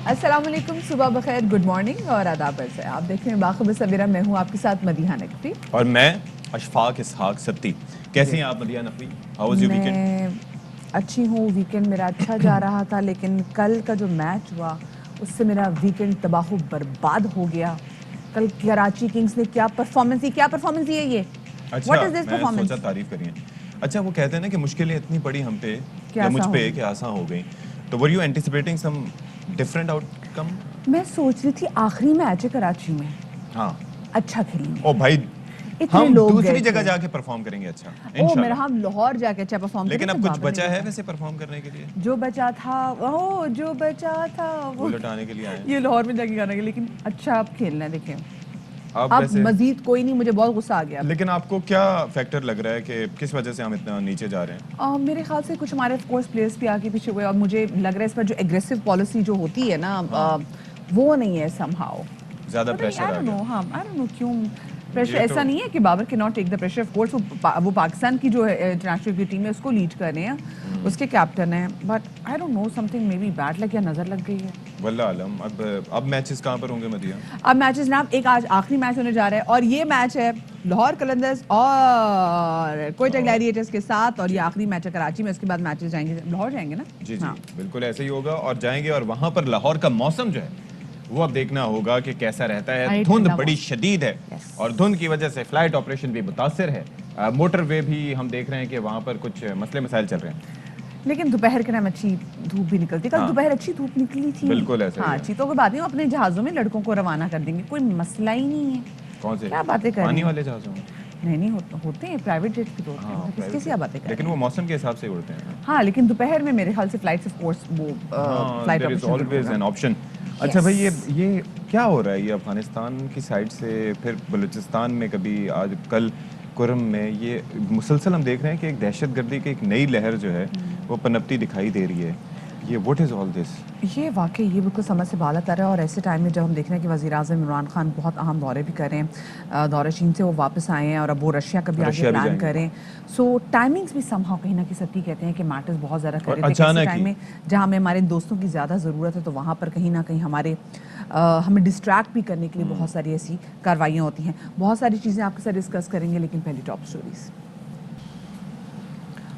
السلام علیکم، صبح بخیر، گڈ مارننگ اور آداب عرض ہے. آپ دیکھ رہے ہیں باخبر سویرا. میں ہوں آپ کے ساتھ مدیحہ نقوی اور میں اشفاق اسحاق ستی. کیسی ہیں آپ Madiha Naqvi? How was your weekend? میں اچھی ہوں. ویکینڈ میرا اچھا جا رہا تھا، لیکن کل کا جو میچ ہوا اس سے میرا ویکینڈ تباہ و برباد ہو گیا. کل کراچی کنگز نے کیا پرفارمنس دی ہے یہ. اچھا، واٹ از دس میں پرفارمنس؟ سوچا تعریف کریے. اچھا، وہ کہتے ہیں نا کہ مشکلیں اتنی پڑی ہم پہ کہ یا آسان مجھ ہو پہ گئی. کہ آسان ہو گئیں. تو were you anticipating some different out کم؟ میں سوچ رہی تھی آخری میچ ہے کراچی میں، ہاں. اچھا کھیلیں او گے. بھائی، اتنے ہم لوگ گئے دوسری جگہ تھے. جا کے پرفارم کریں گے. اچھا او میرا انشاءاللہ. ہم لاہور جا کے اچھا پرفارم کریں. لیکن اب پھر کچھ بابر نے بچا ہے کہا ویسے پرفارم کرنے کے لیے؟ جو بچا تھا جو بچا تھا وہ لٹانے کے لیے آئے ہیں. یہ لاہور میں جا کے گانا. لیکن اچھا اب کھیلنا ہے. دیکھیں آپ اب ویسے مزید کوئی نہیں. مجھے بہت غصہ آ گیا. لیکن آپ کو کیا فیکٹر لگ رہا ہے کہ کس وجہ سے ہم اتنا نیچے جا رہے ہیں؟ میرے خیال سے کچھ ہمارے آف کورس پلیئرس بھی آگے پیچھے ہوئے، اور مجھے لگ رہا ہے اس پر جو ایگریسو پالیسی جو ہوتی ہے نا وہ نہیں ہے سم ہاؤ. زیادہ پریشر آ گیا. ہاں آئی ڈونٹ نو کیوں پریشر. یہ تو ایسا نہیں ہے کہ بابر کی not take the pressure. Of course وہ پاکستان کی جو انٹرنیشنل کی ٹیم ہے اس کو لیڈ کر رہے ہیں، اس کے کیپٹن ہیں. But I don't know something maybe bat لگ یا نظر لگ گئی ہے. واللہ عالم. اب میچز کہاں پر ہوں گے مدیحہ؟ اب میچز جناب ایک آج آخری میچ ہونے جا رہا ہے، اور یہ میچ ہے لاہور قلندرز اور کوئٹہ گلیڈیٹرز کے ساتھ. اور یہ آخری میچ ہے کراچی میں. اس کے بعد میچز جائیں گے لاہور جائیں گے نا. جی جی بالکل ایسے ہی ہوگا. اور جائیں گے اور وہاں پر لاہور کا موسم جو ہے وہ اب دیکھنا ہوگا کہ کیسا رہتا ہے. دھند بڑی شدید ہے اور دھند کی وجہ سے فلائٹ آپریشن بھی متاثر ہے. موٹر وے بھی ہم دیکھ رہے ہیں کہ وہاں پر کچھ مسئلے مسائل چل رہے ہیں. لیکن دوپہر کے ٹائم اچھی دھوپ بھی نکلتی. کل دوپہر اچھی دھوپ نکلی تھی. بالکل ایسا ہی ہے. اچھی تو کوئی بات نہیں. اپنے جہازوں میں لڑکوں کو روانہ کر دیں گے. کوئی مسئلہ ہی نہیں ہے. کون سے کیا باتیں کر رہے ہیں؟ پانی والے جہازوں میں؟ نہیں ہوتے ہیں پرائیویٹ جیٹ بھی تو ہوتے ہیں. کس کسی باتیں کر رہے ہیں؟ لیکن وہ موسم کے حساب سے اڑتے ہیں. ہاں لیکن دوپہر میں میرے خیال سے فلائٹس آف کورس وہ flight there is always an option. اچھا بھائی، یہ کیا ہو رہا ہے یہ افغانستان کی سائڈ سے؟ پھر بلوچستان میں کبھی، آج کل کرم میں، یہ مسلسل ہم دیکھ رہے ہیں کہ ایک دہشت گردی کی ایک نئی لہر جو ہے وہ پنپتی دکھائی دے رہی ہے. یہ واٹ از آل دس؟ یہ واقعی یہ بالکل سمجھ سے بالا تر ہے. اور ایسے ٹائم میں جب ہم دیکھ رہے ہیں کہ وزیر اعظم عمران خان بہت اہم دورے بھی کر رہے ہیں، دورہ چین سے وہ واپس آئے ہیں، اور اب وہ رشیا کا بھی آگے پلان کر رہے ہیں. سو ٹائمنگز بھی سم ہاؤ کہیں نہ کہیں ستی کہتے ہیں کہ میٹرز بہت زیادہ کر رہے تھے. ایسے ٹائم میں جہاں ہمیں ہمارے دوستوں کی زیادہ ضرورت ہے تو وہاں پر کہیں نہ کہیں ہمیں ڈسٹریکٹ بھی کرنے کے لیے بہت ساری ایسی کاروائیاں ہوتی ہیں. بہت ساری چیزیں آپ کے ساتھ ڈسکس کریں گے، لیکن پہلی ٹاپ سٹوریز.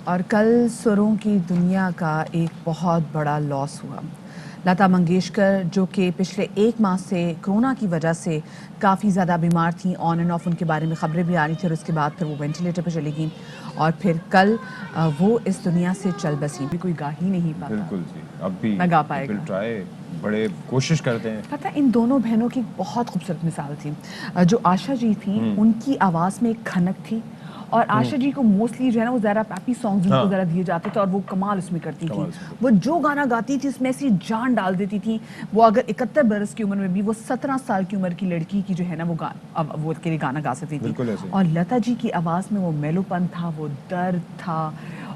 اور کل سروں کی دنیا کا ایک بہت بڑا لاس ہوا. لتا منگیشکر جو کہ پچھلے 1 ماہ سے کرونا کی وجہ سے کافی زیادہ بیمار تھیں، آن اینڈ آف ان کے بارے میں خبریں بھی آ رہی تھیں، اور اس کے بعد پھر وہ وینٹیلیٹر پہ چلی گئیں، اور پھر کل وہ اس دنیا سے چل بسیں. بھی کوئی گا ہی نہیں پاتا. بالکل جی. اب بھی نہ گا پائے گا. ٹرائی بڑے کوشش کرتے ہیں. پتہ ان دونوں بہنوں کی بہت خوبصورت مثال تھی. جو آشا جی تھیں ان کی آواز میں ایک کھنک تھی، اور آشا جی کو موسٹلی جو ہے نا وہ ذرا پیپی سانگز ان کو ذرا دیے جاتے تھے، اور وہ کمال اس میں کرتی تھی. وہ جو گانا گاتی تھی اس میں ایسی جان ڈال دیتی تھی. وہ اگر 71 برس کی عمر میں بھی وہ 17 سال کی عمر کی لڑکی کی جو ہے نا وہ کے لیے گانا گا سکتی تھی. اور لتا جی کی آواز میں وہ میلو پن تھا، وہ درد تھا،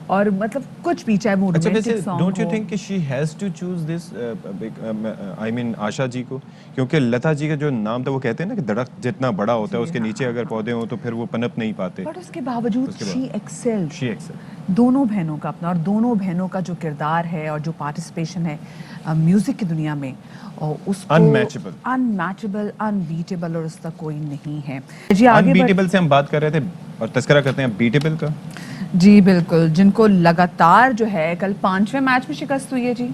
اور مطلب کچھ بھی چاہے وہ romantic song who. Don't you think کہ شی ہیز ٹو چوز دس، آئی مین آشا جی کو؟ کیونکہ لتا جی کا جو نام تھا، وہ کہتے ہیں نا کہ درخت جتنا بڑا ہوتا ہے اس کے نیچے اگر پودے ہوں تو پھر وہ پنپ نہیں پاتے. بٹ اس کے باوجود شی ایکسلڈ. ایکسل دونوں بہنوں کا اپنا، اور دونوں بہنوں کا جو کردار ہے اور جو پارٹیسپیشن ہے میوزک کی دنیا میں، اس کو انمیچبل، انبیٹیبل، اور اس کا کوئی نہیں ہے. جی آگے انبیٹیبل سے ہم بات کر رہے تھے اور تذکرہ کرتے ہیں بیٹیبل کا. جی بالکل، جن کو لگاتار جو ہے کل 5ویں میچ میں شکست ہوئی ہے. جی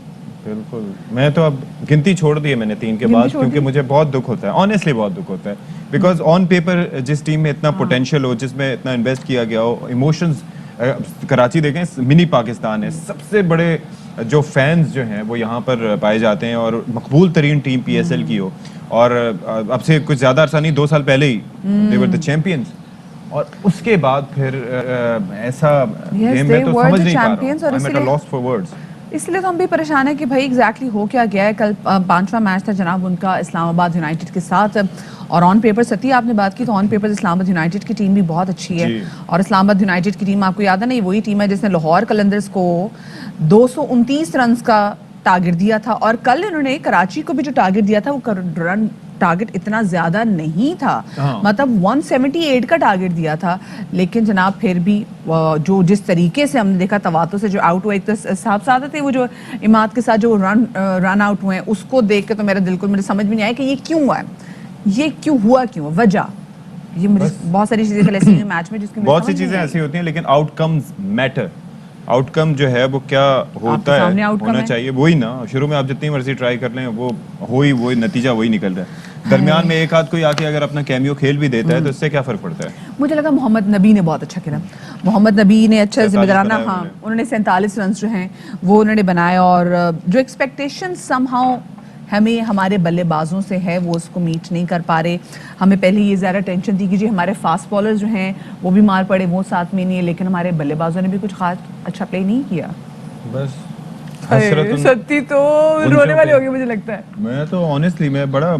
بالکل. میں تو اب گنتی چھوڑ دی ہے میں نے 3 کے بعد، کیونکہ مجھے بہت دکھ ہوتا ہے، آنیسٹلی بہت دکھ ہوتا ہے. بیکاز آن پیپر جس ٹیم میں اتنا پوٹینشیل ہو، جس میں اتنا انویسٹ کیا گیا ہو، ایموشنز، کراچی دیکھیں منی پاکستان ہے، سب سے بڑے جو فینز جو ہیں وہ یہاں پر پائے جاتے ہیں، اور مقبول ترین ٹیم پی ایس ایل کی ہو، اور اب سے کچھ زیادہ عرصہ نہیں، 2 سال پہلے ہی دے ور دی چیمپئنز. اور اس کے بعد پھر ایسا گیم میں تو سمجھ نہیں پا رہا ہوں. I'm at a loss for words. اس لیے تو ہم بھی پریشان ہیں کہ بھائی ایگزیکٹلی ہو کیا گیا ہے. کل 5واں میچ تھا جناب ان کا اسلام آباد یونائٹیڈ کے ساتھ، اور آن پیپر ستی آپ نے بات کی تو آن پیپر اسلام آباد یونائٹیڈ کی ٹیم بھی بہت اچھی ہے. اور اسلام آباد یونائٹیڈ کی ٹیم آپ کو یاد ہے نا، یہ وہی ٹیم ہے جس نے لاہور قلندرز کو 229 رنز کا ٹارگٹ دیا تھا، اور کل انہوں نے کراچی کو بھی جو ٹارگٹ دیا تھا وہ رن ٹارگٹ اتنا زیادہ نہیں تھا, مطلب 178 کا ٹارگٹ دیا تھا, لیکن جناب پھر بھی جو جس طریقے سے ہم نے دیکھا تواتو سے جو آؤٹ ہوئے, ایک تو صاحب سادہ تھے وہ جو اماد کے ساتھ جو رن آؤٹ ہوئے ہیں, اس کو دیکھ کے تو میرا دل کو مجھے سمجھ میں نہیں آیا کہ یہ کیوں ہوا ہے, یہ کیوں ہوا, کیوں وجہ. یہ مجھے بہت ساری چیزیں ایسی ہیں میچ میں جس کی بہت سی چیزیں ایسی ہوتی ہیں, لیکن outcomes matter. Outcome جو ہے وہ کیا ہوتا ہے, ہونا چاہیے وہی نا. شروع میں آپ جتنی مرضی ٹرائی کر لیں, وہ وہی نتیجہ وہی نکل رہا ہے. درمیان میں ایک آدھ کوئی آ کے اگر اپنا کیمیو کھیل بھی دیتا ہے تو اس سے کیا فرق پڑتا ہے. مجھے لگا محمد نبی نے بہت اچھا کھیلا. محمد نبی نے اچھا ذمہ دارانہ, ہاں انہوں نے 47 رنز جو ہیں وہ انہوں نے بنائے, اور جو ایکسپیکٹیشن سم ہاؤ ہمیں ہمارے بلے بازوں سے ہے وہ اس کو میٹ نہیں کر پا رہے. ہمیں پہلے یہ زیادہ ٹینشن تھی کہ جی ہمارے فاسٹ بالر جو ہیں وہ بھی مار پڑے, وہ ساتھ میں نہیں ہے, لیکن ہمارے بلے بازوں نے بھی کچھ خاص اچھا پلے نہیں کیا. بس ستی تو رونے والے ہو گئے مجھے لگتا ہے. میں تو آنیسٹلی میں بڑا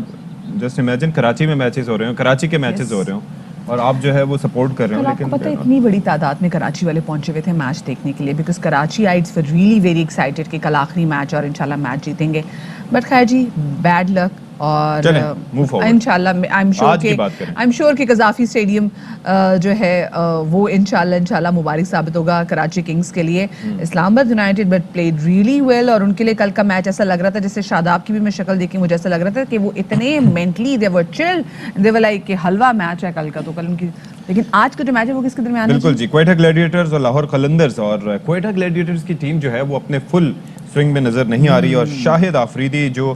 جسٹ امیجن کراچی میں میچز ہو رہے ہیں, کراچی کے میچز ہو رہے ہوں, اور آپ جو ہے وہ سپورٹ کر رہے ہو. لیکن پتہ ہے اتنی بڑی تعداد میں کراچی والے پہنچے ہوئے تھے میچ دیکھنے کے لیے, بیکاز کراچی آئیڈز ور ریئلی ویری ایکسائٹیڈ کہ کل آخری میچ اور انشاءاللہ میچ جیتیں گے. بٹ خیر جی, بیڈ لک, اور انشاءاللہ آئی ایم شیور کہ قذافی اسٹیڈیم جو ہے وہ انشاءاللہ مبارک ثابت ہوگا کراچی کنگز کے لیے. Islamabad United but played really well, اور ان کے لیے کل کا میچ ایسا لگ رہا تھا جیسے شاداب کی بھی میں شکل دیکھی, مجھے ایسا لگ رہا تھا کہ وہ اتنے mentally they were chilled, they were like کہ حلوہ میچ ہے کل کا. تو کل ان کی, لیکن آج کا جو میچ ہے وہ کس کے درمیان ہے؟ بالکل جی, کوئٹہ گلیڈیٹرز اور لاہور قلندرز. اور کوئٹہ گلیڈیٹرز کی ٹیم جو ہے وہ اپنے فل سوئنگ میں نظر نہیں آ رہی, اور شاہد آفریدی جو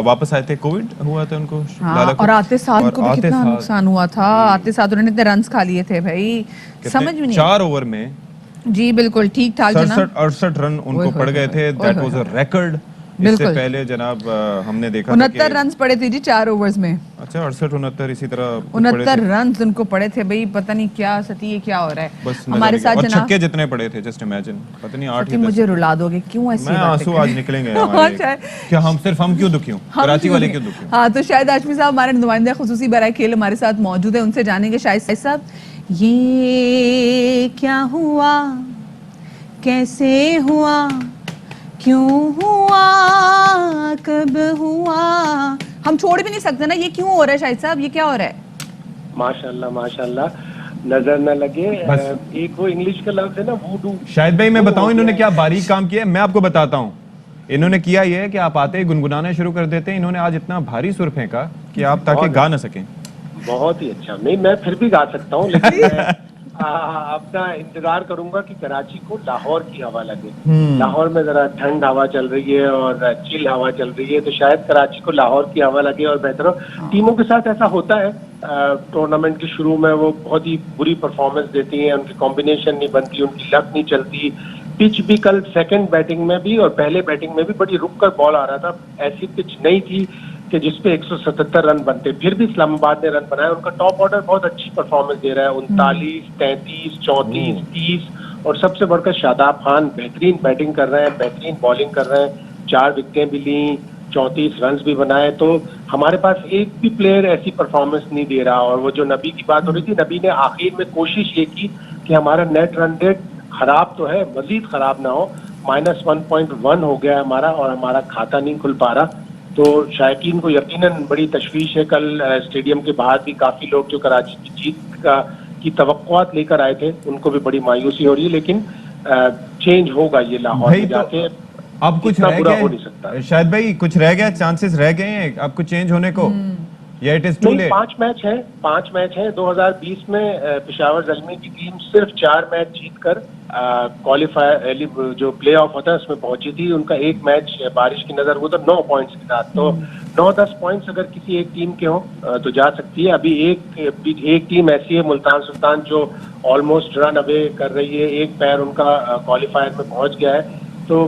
واپس آئے تھے, کووڈ ہوا تھا ان کو, اور آتے ساتھ کو بھی کتنا نقصان ہوا تھا. آتے ساتھ انہوں نے اتنے رنز کھا لیے تھے بھائی, سمجھ میں نہیں. 4 اوور میں جی بالکل ٹھیک ٹھاک جناب 68 رن ان کو پڑ گئے تھے. That was a record. اس سے پہلے جناب ہم نے دیکھا 69 رنز پڑے تھے جی 4 اوورز میں. اچھا 68 69 اسی طرح 69 رنز ان کو پڑے تھے بھائی. پتہ نہیں کیا ستی یہ کیا ہو رہا ہے ہمارے ساتھ جناب. چھکے جتنے پڑے تھے جسٹ امیجن, پتہ نہیں 8 ہی. مجھے رلا دو گے کیوں ایسی باتیں, آنسو آج نکلیں گے ہمارے کہ ہم کیوں دکھی ہوں, کراچی والے کیوں دکھی ہوں. ہاں تو شاہد ہاشمی صاحب ہمارے نمائندہ خصوصی برائے کھیل ہمارے ساتھ موجود ہیں, ان سے جانیں گے. شاہد صاحب یہ کیا ہوا, کیسے ہوا, کیوں ہوا, کب ہوا, ہم چھوڑ بھی نہیں سکتے نا, یہ کیوں ہو رہا ہے شاہد صاحب, یہ کیا ہو رہا ہے؟ ماشاءاللہ ماشاءاللہ, نظر نہ لگے. ایک وہ انگلش کا لفظ ہے نا ووڈو. شاہد بھائی میں بتاؤں انہوں نے کیا باریک کام کیا ہے, میں آپ کو بتاتا ہوں. انہوں نے کیا یہ ہے کہ آپ آتے ہی گنگنانا شروع کر دیتے ہیں. انہوں نے آج اتنا بھاری سر پھینکا کہ آپ تاکہ گا نہ سکیں. بہت ہی اچھا. نہیں میں پھر بھی گا سکتا ہوں, لیکن میں اپنا انتظار کروں گا کہ کراچی کو لاہور کی ہوا لگے. لاہور میں ذرا ٹھنڈ ہوا چل رہی ہے اور چل ہوا چل رہی ہے, تو شاید کراچی کو لاہور کی ہوا لگے اور بہتر ہو. ٹیموں کے ساتھ ایسا ہوتا ہے, ٹورنامنٹ کے شروع میں وہ بہت ہی بری پرفارمنس دیتی ہیں, ان کی کمبینیشن نہیں بنتی, ان کی لک نہیں چلتی. پچ بھی کل سیکنڈ بیٹنگ میں بھی اور پہلے بیٹنگ میں بھی بڑی رک کر بال آ رہا تھا. ایسی پچ نہیں تھی کہ جس پہ 177 رن بنتے, پھر بھی اسلام آباد نے رن بنائے. ان کا ٹاپ آرڈر بہت اچھی پرفارمنس دے رہا ہے, 39 33 34 30, اور سب سے بڑھ کر شاداب خان بہترین بیٹنگ کر رہے ہیں, بہترین بالنگ کر رہے ہیں. 4 وکٹیں بھی لیں, 34 رنز بھی بنائے. تو ہمارے پاس ایک بھی پلیئر ایسی پرفارمنس نہیں دے رہا. اور وہ جو نبی کی بات ہو رہی تھی, نبی نے آخر میں کوشش یہ کی کہ ہمارا نیٹ رن ریٹ خراب تو ہے, مزید خراب نہ ہو. -1.1 ہو گیا ہمارا, اور ہمارا کھاتا نہیں کھل پا رہا. تو شائقین کو یقیناً بڑی تشویش ہے. کل اسٹیڈیم کے باہر بھی کافی لوگ جو کراچی کی جیت کی توقعات لے کر آئے تھے, ان کو بھی بڑی مایوسی ہو رہی ہے. لیکن چینج ہوگا یہ لاہور میں جا کے, اب کچھ رہ گیا شاید بھائی, کچھ رہ گیا, چانسز رہ گئے ہیں اب کچھ چینج ہونے کو, یا it is too late? 5 match ہیں. 2020 میں پشاور زلمی کی ٹیم صرف 4 میچ جیت کر کوالیفائر جو پلے آف ہوتا ہے اس میں پہنچی تھی. ان کا ایک میچ بارش کی نظر وہ تو 9 پوائنٹس کے ساتھ. تو 9-10 پوائنٹس اگر کسی ایک ٹیم کے ہوں تو جا سکتی ہے. ابھی ایک ٹیم ایسی ہے ملتان سلطان جو آلموسٹ رن اوے کر رہی ہے, ایک پیر ان کا کوالیفائر میں پہنچ گیا ہے. تو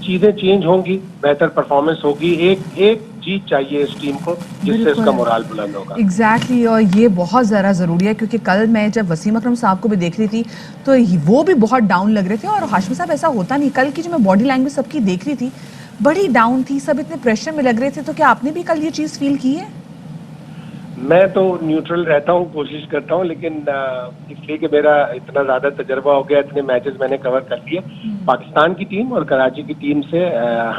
چیزیں چینج ہوں گی, بہتر پرفارمنس ہوگی. ایک جیت چاہیے اس ٹیم کو جس سے اس کا مورال بلند ہوگا. ایگزیکٹلی, اور یہ بہت زیادہ ضروری ہے, کیونکہ کل میں جب وسیم اکرم صاحب کو بھی دیکھ رہی تھی تو وہ بھی بہت ڈاؤن لگ رہے تھے. اور ہاشمی صاحب ایسا ہوتا نہیں, کل کی جو میں باڈی لینگویج سب کی دیکھ رہی تھی بڑی ڈاؤن تھی, سب اتنے پریشر میں لگ رہے تھے. تو کیا آپ نے بھی کل یہ چیز فیل کی ہے؟ میں تو نیوٹرل رہتا ہوں, کوشش کرتا ہوں, لیکن اس لیے کہ میرا اتنا زیادہ تجربہ ہو گیا, اتنے میچز میں نے کور کر لیے. پاکستان کی ٹیم اور کراچی کی ٹیم سے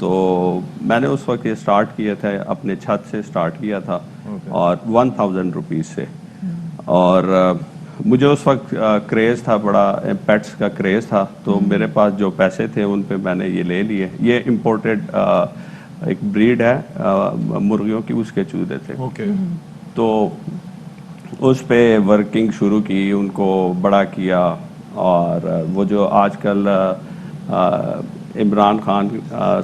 تو میں نے اس وقت یہ اسٹارٹ کیے تھے اپنے چھت سے اسٹارٹ کیا تھا اور 1000 روپیز سے. اور مجھے اس وقت کریز تھا بڑا, پیٹس کا کریز تھا, تو میرے پاس جو پیسے تھے ان پہ میں نے یہ لے لیے. یہ امپورٹڈ ایک بریڈ ہے مرغیوں کی, اس کے چوزے تھے. تو اس پہ ورکنگ شروع کی, ان کو بڑا کیا. اور وہ جو آج کل عمران خان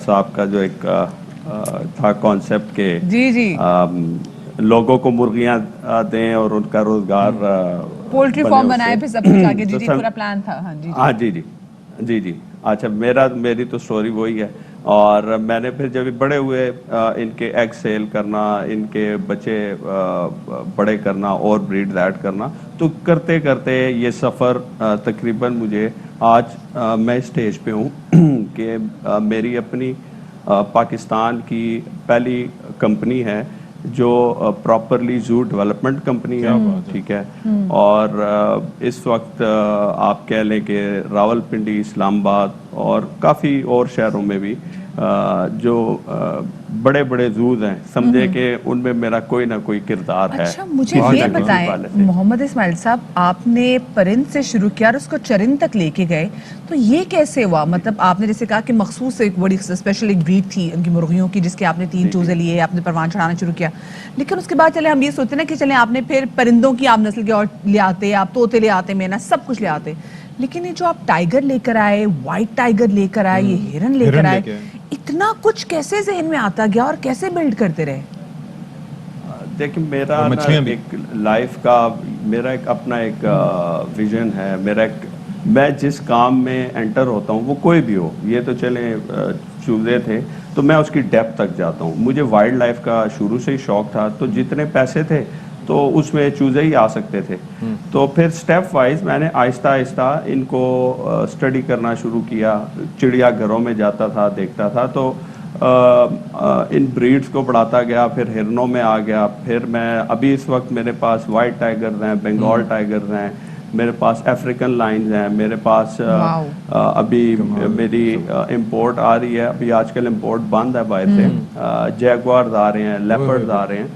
صاحب کا جو ایک تھا کانسیپٹ کہ لوگوں کو مرغیاں دیں اور ان کا روزگار پولٹری فارم بنائے پھر سب کچھ آگے. جی پورا پلان تھا. ہاں جی. اچھا, میری تو سٹوری وہی ہے. اور میں نے پھر جب بڑے ہوئے ان کے ایگ سیل کرنا, ان کے بچے بڑے کرنا اور بریڈ ایڈ کرنا, تو کرتے کرتے یہ سفر تقریباً مجھے آج میں اسٹیج پہ ہوں کہ میری اپنی پاکستان کی پہلی کمپنی ہے جو پراپرلی زو ڈیولپمنٹ کمپنی ہے. ٹھیک ہے. اور اس وقت آپ کہہ لیں کہ راول پنڈی, اسلام آباد اور کافی اور شہروں میں بھی جو بڑے بڑے زوز ہیں, سمجھے کہ ان میں میرا کوئی نہ کوئی کردار ہے. اچھا مجھے یہ بتائیں محمد اسماعیل صاحب, آپ نے پرند سے شروع کیا اور اس کو چرند تک لے کے گئے, تو یہ کیسے ہوا؟ مطلب آپ نے جیسے کہا کہ مخصوص ایک بڑی اسپیشل ایک بریڈ تھی ان کی مرغیوں کی, جس کے آپ نے 3 چوزے لیے, آپ نے پروان چڑھانا شروع کیا, لیکن اس کے بعد چلے ہم یہ سوچتے ہیں نا کہ چلیں آپ نے پھر پرندوں کی آپ نسل کے اور لے آتے, آپ طوطے لے آتے, مینا سب کچھ لے آتے, لیکن یہ جو آپ ٹائیگر لے کر آئے, وائٹ ٹائیگر لے کر آئے, یہ ہرن لے کر آئے, اتنا کچھ کیسے ذہن میں آتا گیا اور کیسے بلڈ کرتے رہے؟ دیکھیں میرا ایک لائف کا میرا ایک اپنا ایک ویژن ہے. میں جس کام میں انٹر ہوتا ہوں وہ کوئی بھی ہو, یہ تو چلیں چوزے تھے تو میں اس کی ڈیپتھ تک جاتا ہوں. مجھے وائلڈ لائف کا شروع سے ہی شوق تھا, تو جتنے پیسے تھے تو اس میں چوزے ہی آ سکتے تھے. تو پھر سٹیپ وائز میں نے آہستہ آہستہ ان کو اسٹڈی کرنا شروع کیا. چڑیا گھروں میں جاتا تھا, دیکھتا تھا, تو ان بریڈز کو بڑھاتا گیا. پھر ہرنوں میں آ گیا. پھر میں ابھی اس وقت میرے پاس وائٹ ٹائیگرز ہیں, بنگال ٹائیگرز ہیں, میرے پاس افریکن لائنز ہیں, میرے پاس ابھی میری امپورٹ آ رہی ہے. ابھی آج کل امپورٹ بند ہے باہر سے, جیگوارز آ رہے ہیں, لیپرز آ رہے ہیں.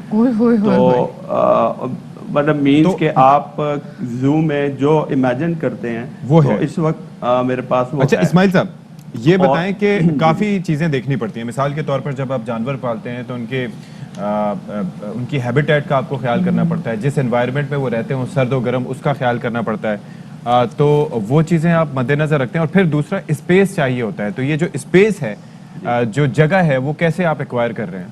تو مطلب مینس کہ آپ زو میں جو امیجن کرتے ہیں وہ اس وقت میرے پاس وہ ہے. اچھا اسماعیل صاحب یہ بتائیں کہ کافی چیزیں دیکھنی پڑتی ہیں. مثال کے طور پر جب آپ جانور پالتے ہیں تو ان کی ہیبیٹیٹ کا آپ کو خیال کرنا پڑتا ہے, جس انوائرمنٹ میں وہ رہتے ہیں سرد و گرم, اس کا خیال کرنا پڑتا ہے. تو وہ چیزیں آپ مد نظر رکھتے ہیں. اور پھر دوسرا اسپیس چاہیے ہوتا ہے, تو یہ جو اسپیس ہے, جو جگہ ہے, وہ کیسے آپ ایکوائر کر رہے ہیں؟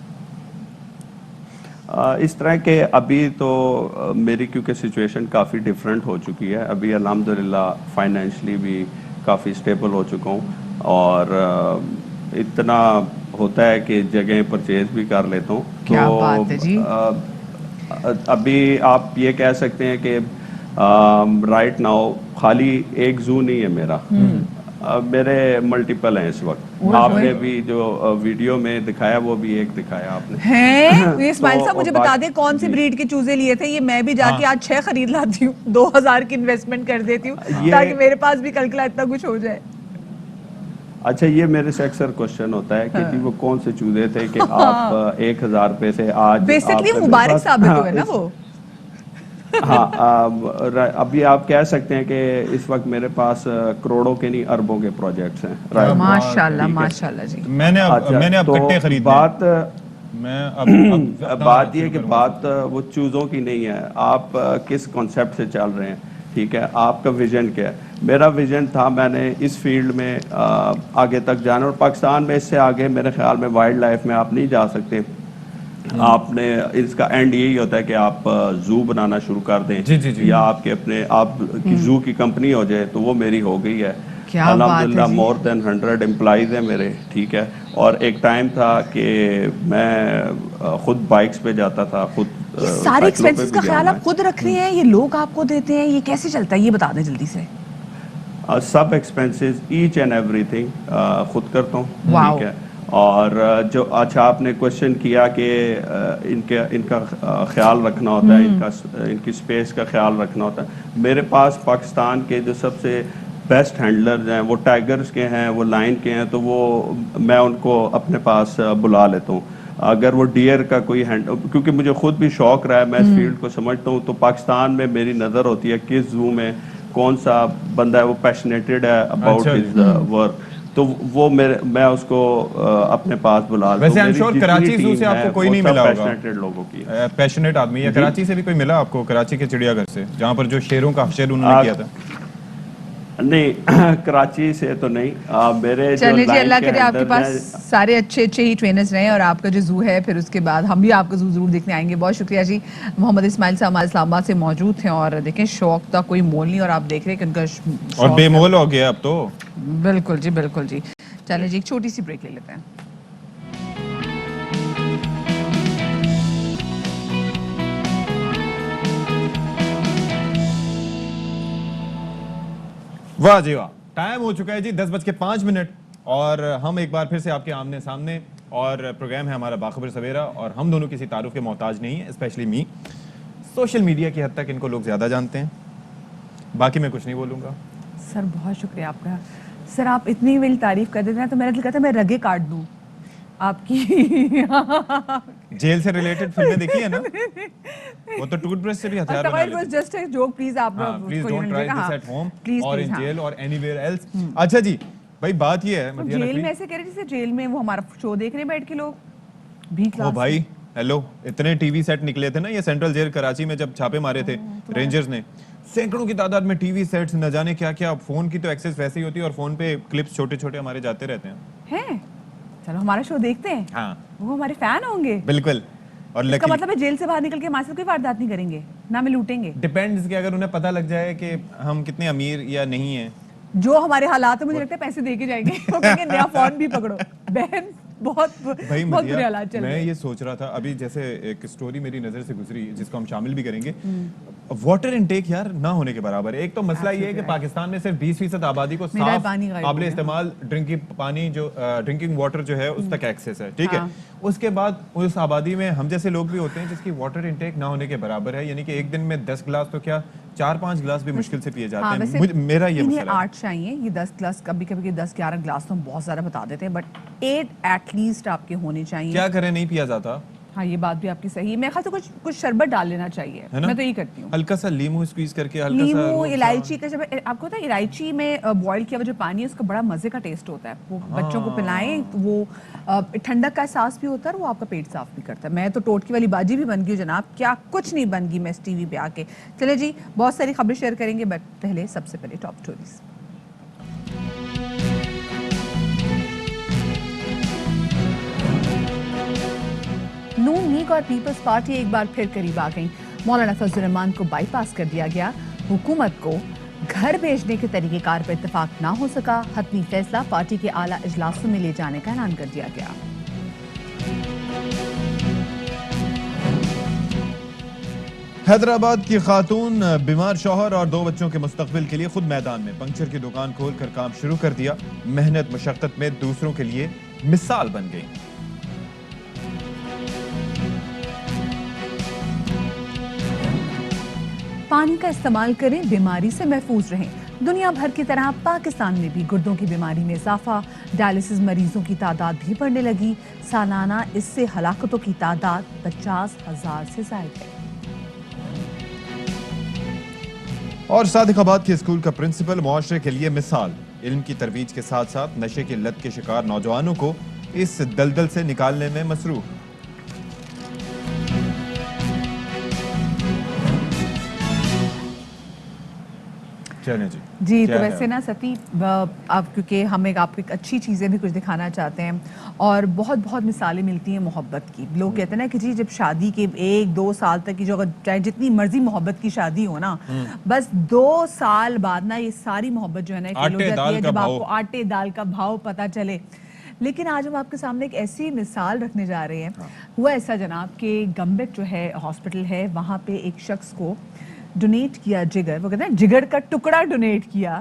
اس طرح کہ ابھی تو میری کیونکہ سچویشن کافی ڈیفرنٹ ہو چکی ہے. ابھی الحمدللہ فائنینشلی بھی کافی اسٹیبل ہو چکا ہوں, اور اتنا ہوتا ہے کہ جگہیں پرچیز بھی کر لیتا ہوں. کیا بات ہے جی. ابھی آپ یہ کہہ سکتے ہیں کہ رائٹ ناؤ خالی ایک زو نہیں ہے میرا, میرے ملٹیپل ہیں اس وقت. آپ نے بھی جو ویڈیو میں دکھایا وہ بھی ایک دکھایا آپ نے. ہیں اسماعیل صاحب مجھے بتا دیں کون سی بریڈ کے چوزے لیے تھے؟ یہ میں بھی جا کے آج 6 خرید لاتی ہوں, 2000 کی انویسٹمنٹ کر دیتی ہوں تاکہ میرے پاس بھی کل کلا اتنا کچھ ہو جائے. اچھا یہ میرے سے اکثر کوشچن ہوتا ہے کہ جی وہ کون سے چوزے تھے کہ آپ 1000 روپے سے آج بیسکلی مبارک ثابت ہوئے نا وہ. ہاں ابھی آپ کہہ سکتے ہیں کہ اس وقت میرے پاس کروڑوں کے نہیں اربوں کے پروجیکٹس ہیں. ماشاءاللہ ماشاءاللہ جی. میں نے اب کٹے خریدے. بات یہ کہ بات وہ چوزوں کی نہیں ہے, آپ کس کانسیپٹ سے چل رہے ہیں. ٹھیک ہے, آپ کا ویژن کیا ہے؟ میرا ویژن تھا میں نے اس فیلڈ میں آگے تک جانا, اور پاکستان میں اس سے آگے میرے خیال میں وائلڈ لائف میں آپ نہیں جا سکتے. آپ نے اس کا اینڈ یہی ہوتا ہے کہ آپ زو بنانا شروع کر دیں, یا آپ کے اپنے آپ کی زو کی کمپنی ہو جائے. تو وہ میری ہو گئی ہے الحمدللہ. مور دین 100 امپلائیز ہیں میرے. ٹھیک ہے, اور ایک ٹائم تھا کہ میں خود بائکس پہ جاتا تھا, خود سارے ایکسپینسز کا خیال آپ خود رکھ رہے ہیں, یہ لوگ آپ کو دیتے ہیں, یہ کیسے چلتا ہے یہ بتا دیں جلدی سے. سب expenses each and everything خود کرتا ہوں. ٹھیک ہے, اور جو اچھا آپ نے کوشچن کیا کہ ان کا خیال رکھنا ہوتا ہے, ان کی اسپیس کا خیال رکھنا ہوتا ہے. میرے پاس پاکستان کے جو سب سے بیسٹ ہینڈلرز ہیں, وہ ٹائگرز کے ہیں, وہ لائن کے ہیں, تو وہ میں ان کو اپنے پاس بلا لیتا ہوں. اگر وہ ڈیئر کا کوئی کیونکہ مجھے خود بھی شوق رہا ہے, میں اس فیلڈ کو سمجھتا ہوں, تو پاکستان میں میری نظر ہوتی ہے کس زو میں کون سا بندہ ہے وہ پیشنیٹڈ ہے اباؤٹ ہز ورک, تو وہ میں اس کو اپنے پاس بلا لیتا ہوں. ویسے I'm sure کراچی زو سے آپ کو کوئی نہیں ملا ہوگا پیشنیٹڈ لوگوں کی, پیشنیٹ آدمی, یا کراچی سے بھی کوئی ملا آپ کو, کراچی کے چڑیا گھر سے جہاں پر جو شیروں کا حشر انہوں نے کیا تھا؟ نہیں, کراچی سے تو نہیں. میرے چلیں جی, اللہ کرے آپ کے پاس سارے اچھے ہی ٹرینرز رہیں, اور آپ کا جو زو ہے پھر اس کے بعد ہم بھی آپ کا زو ضرور دیکھنے آئیں گے. بہت شکریہ جی. محمد اسماعیل صاحب ہمارے اسلام آباد سے موجود ہیں, اور دیکھیں شوق کا کوئی مول نہیں, اور آپ دیکھ رہے ہیں کہ ان کا اور بے مول ہو گیا اب تو. بالکل جی, بالکل جی. چلیں جی, ایک چھوٹی سی بریک لے لیتے ہیں. واہ جی واہ, ٹائم ہو چکا ہے جی 10:05, اور ہم ایک بار پھر سے آپ کے آمنے سامنے, اور پروگرام ہے ہمارا باخبر سویرا, اور ہم دونوں کسی تعارف کے محتاج نہیں ہیں, اسپیشلی می. سوشل میڈیا کی حد تک ان کو لوگ زیادہ جانتے ہیں, باقی میں کچھ نہیں بولوں گا. سر بہت شکریہ آپ کا. سر آپ اتنی میری تعریف کر دیتے ہیں تو میرا دل کہتا ہے میں رگے کاٹ دوں آپ کی. جیل سے ریلیٹڈ فلمیں دیکھی ہیں نا, وہ تو ٹوتھ برش سے بھی ہتھیار بنا لیتے ہیں. جسٹ اے جوک, پلیز آپ please don't try this at home اور ان جیل اور اینی ویئر ایلس. اچھا جی بھائی, بات یہ ہے جیل میں ایسے کہہ رہے جیسے جیل میں وہ ہمارا شو دیکھ رہے ہیں بیٹھ کے لوگ بھی. او بھائی ہیلو, اتنے ٹی وی سیٹ نکلے تھے نا یہ سینٹرل جیل کراچی میں جب چھاپے مارے تھے رینجرز نے, سینکڑوں کی تعداد میں ٹی وی سیٹس, نہ جانے کیا کیا. فون کی تو ایکسس ویسے ہی ہوتی ہے, اور فون پہ کلپس چھوٹے چھوٹے ہمارے جاتے رہتے ہیں. چلو ہمارا شو دیکھتے ہیں. ہاں وہ ہمارے فین ہوں گے بالکل. اور اس کا مطلب ہے جیل سے باہر نکل کے ہمارے ساتھ کوئی واردات نہیں کریں گے, نہ میں لوٹیں گے. ڈیپینڈز کہ اگر انہیں پتہ لگ جائے کہ ہم کتنے امیر یا نہیں ہیں, جو ہمارے حالات ہیں مجھے لگتا ہے پیسے دے کے جائیں گے, وہ کہیں گے نیا فون بھی پکڑو. بہن بہت برے حالات چل رہے ہیں. میں یہ سوچ رہا تھا ابھی, جیسے ایک سٹوری میری نظر سے گزری جس کو ہم شامل بھی کریں گے. واٹر انٹیک یار نہ ہونے کے برابر ہے. ایک تو مسئلہ یہ ہے کہ پاکستان میں صرف 20% آبادی کو صاف قابل استعمال ڈرنکنگ پانی, جو ڈرنکنگ واٹر جو ہے اس تک ایکسیس ہے, ٹھیک ہے. اس کے بعد اس آبادی میں ہم جیسے لوگ بھی ہوتے ہیں جس کی واٹر انٹیک نہ ہونے کے برابر ہے, یعنی کہ ایک دن میں 10 گلاس تو کیا 4-5 گلاس بھی مشکل سے پیے جاتے ہیں. میرا یہ مسئلہ ہے 8 چاہیے, یہ 10 گلاس, کبھی کبھی 10-11 گلاس تو ہم بہت زیادہ بتا دیتے ہیں, بٹ 8 ایٹ لیسٹ آپ کے ہونے چاہیے. کیا کریں, نہیں پیا جاتا. ہاں یہ بات بھی آپ کی صحیح ہے. میں خیال سے کچھ شربت ڈال لینا چاہیے, میں تو یہ کرتی ہوں. ہلکا سا لیمو اسکویز کر کے, ہلکا سا لیمو, الائچی کا, جب آپ کو پتہ ہے الائچی میں بوائل کیا ہوا جو پانی ہے اس کا بڑا مزے کا ٹیسٹ ہوتا ہے. وہ بچوں کو پلائیں, وہ ٹھنڈک کا احساس بھی ہوتا ہے, اور وہ آپ کا پیٹ صاف بھی کرتا ہے. میں تو ٹوٹکی والی باجی بھی بن گئی ہوں جناب, کیا کچھ نہیں بن گئی میں اس ٹی وی پہ آ کے. چلے جی, بہت ساری خبریں شیئر کریں گے, بٹ پہلے سب سے پہلے ٹاپ اسٹوریز. نون لیگ اور پیپلز پارٹی ایک بار پھر قریب آ گئیں. مولانا فضل الرحمان کو بائی پاس کر دیا گیا. حکومت کو گھر بھیجنے کے طریقہ کار پر اتفاق نہ ہو سکا. حتمی فیصلہ پارٹی کے اعلیٰ اجلاسوں میں لے جانے کا اعلان کر دیا گیا. حیدرآباد کی خاتون بیمار شوہر اور 2 بچوں کے مستقبل کے لیے خود میدان میں, پنکچر کی دکان کھول کر کام شروع کر دیا. محنت مشقت میں دوسروں کے لیے مثال بن گئی. پانی کا استعمال کریں, بیماری سے محفوظ رہیں. دنیا بھر کی طرح پاکستان میں بھی گردوں کی بیماری میں اضافہ. ڈائلسس مریضوں کی تعداد بھی بڑھنے لگی. سالانہ اس سے ہلاکتوں کی تعداد 50,000 سے زائد ہے. اور صادق آباد کے اسکول کا پرنسپل معاشرے کے لیے مثال. علم کی ترویج کے ساتھ ساتھ نشے کی لت کے شکار نوجوانوں کو اس دلدل سے نکالنے میں مصروف. جی تو ویسے نا ستی, اب کیونکہ ہم آپ کو اچھی چیزیں بھی کچھ دکھانا چاہتے ہیں, اور بہت بہت مثالیں ملتی ہیں محبت کی. لوگ کہتے ہیں نا کہ جی جب شادی کے 1-2 سال تک کی, جو اگر چاہے جتنی مرضی محبت کی شادی ہو نا, بس 2 سال بعد نا یہ ساری محبت جو ہے نا کھل ہو جاتی ہے, جب آپ کو آٹے دال کا بھاؤ پتہ چلے. لیکن آج ہم آپ کے سامنے ایک ایسی مثال رکھنے جا رہے ہیں. ہوا ایسا جناب کہ گمبٹ جو ہے ہاسپٹل ہے, وہاں پہ ایک شخص کو ڈونیٹ کیا جگر, وہ کہتے ہیں جگر کا ٹکڑا ڈونیٹ کیا.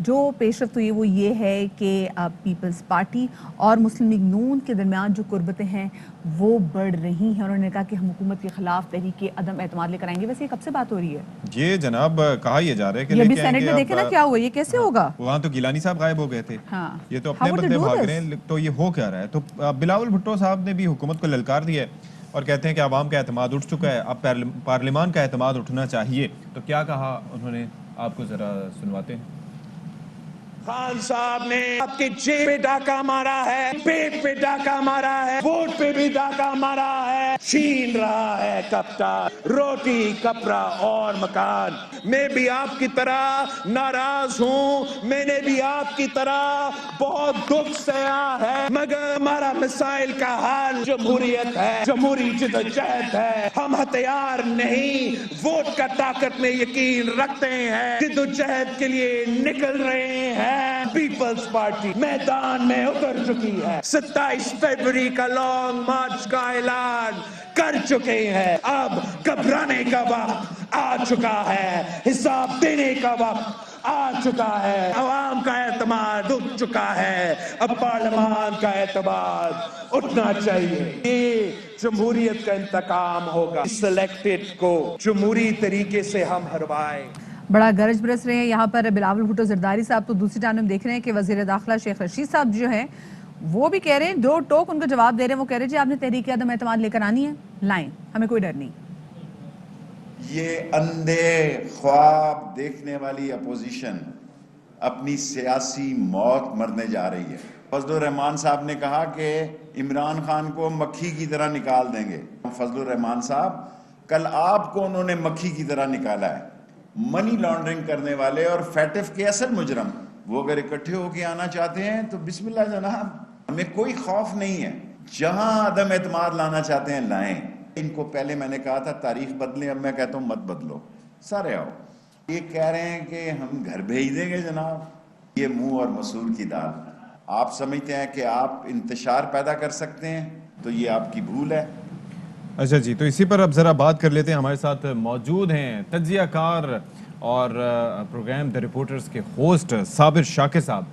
جو پیش رفت ہوئی وہ یہ ہے کہ پیپلز پارٹی اور مسلم لیگ نون کے درمیان جو قربتیں ہیں وہ بڑھ رہی ہیں. انہوں نے کہا کہ ہم حکومت کے خلاف تحریک عدم اعتماد لے کر آئیں گے. ویسے یہ کب سے بات ہو رہی ہے؟ یہ جناب کہا یہ جا رہا ہے کہ یہ بھی سینٹ میں دیکھیں نا کیا ہوا, یہ کیسے ہوگا؟ وہاں تو گیلانی صاحب غائب ہو گئے تھے, یہ تو اپنے بندے بھاگ رہے ہیں, تو یہ ہو کیا رہا ہے؟ تو بلاول بھٹو صاحب نے بھی حکومت کو للکار دیا ہے اور کہتے ہیں کہ عوام کا اعتماد اٹھ چکا ہے, اب پارلیمان کا اعتماد اٹھنا چاہیے. تو کیا کہا انہوں نے, آپ کو ذرا سنواتے ہیں. خان صاحب نے آپ کی جیب پہ ڈاکہ مارا ہے, پیٹ پہ ڈاکہ مارا ہے, ووٹ پہ بھی ڈاکہ مارا ہے, چھین رہا ہے کپتان, روٹی کپڑا اور مکان. میں بھی آپ کی طرح ناراض ہوں, میں نے بھی آپ کی طرح بہت دکھ سہا ہے, مگر ہمارا مسائل کا حل جمہوریت ہے, جمہوری جدوجہد ہے. ہم ہتھیار نہیں, ووٹ کا طاقت میں یقین رکھتے ہیں, جدوجہد کے لیے نکل رہے ہیں. پیپلز پارٹی میدان میں اتر چکی ہے, 27 فروری کا لانگ مارچ کا اعلان کر چکے ہیں. اب گھبرانے کا وقت آ چکا ہے, حساب دینے کا وقت آ چکا ہے. عوام کا اعتماد اٹھ چکا ہے, اب پارلیمان کا اعتماد اٹھنا چاہیے. یہ جمہوریت کا انتقام ہوگا, سلیکٹڈ کو جمہوری طریقے سے ہم ہروائیں. بڑا گرج برس رہے ہیں یہاں پر بلاول بھٹو زرداری صاحب. تو دوسری جانب ہم دیکھ رہے ہیں کہ وزیر داخلہ شیخ رشید صاحب جو ہیں وہ بھی کہہ رہے ہیں, دو ٹوک ان کو جواب دے رہے ہیں. وہ کہہ رہے ہیں جی آپ نے تحریک عدم اعتماد لے کر آنی ہے, لائیں, ہمیں کوئی ڈر نہیں. یہ اندھے خواب دیکھنے والی اپوزیشن اپنی سیاسی موت مرنے جا رہی ہے. فضل الرحمان صاحب نے کہا کہ عمران خان کو مکھی کی طرح نکال دیں گے. فضل الرحمان صاحب, کل آپ کو انہوں نے مکھی کی طرح نکالا ہے. منی لانڈرنگ کرنے والے اور فیٹف کے اصل مجرم وہ اگر اکٹھے ہو کے آنا چاہتے ہیں تو بسم اللہ جناب, ہمیں کوئی خوف نہیں ہے. جہاں عدم اعتماد لانا چاہتے ہیں لائیں. ان کو پہلے میں نے کہا تھا تاریخ بدلیں, اب میں کہتا ہوں مت بدلو, سارے آؤ. یہ کہہ رہے ہیں کہ ہم گھر بھیج دیں گے جناب, یہ منہ اور مسور کی دال. آپ سمجھتے ہیں کہ آپ انتشار پیدا کر سکتے ہیں, تو یہ آپ کی بھول ہے. اچھا جی, تو اسی پر اب ذرا بات کر لیتے ہیں. ہمارے ساتھ موجود ہیں تجزیہ کار اور پروگرام دی رپورٹرز کے ہوسٹ صابر شاکر صاحب.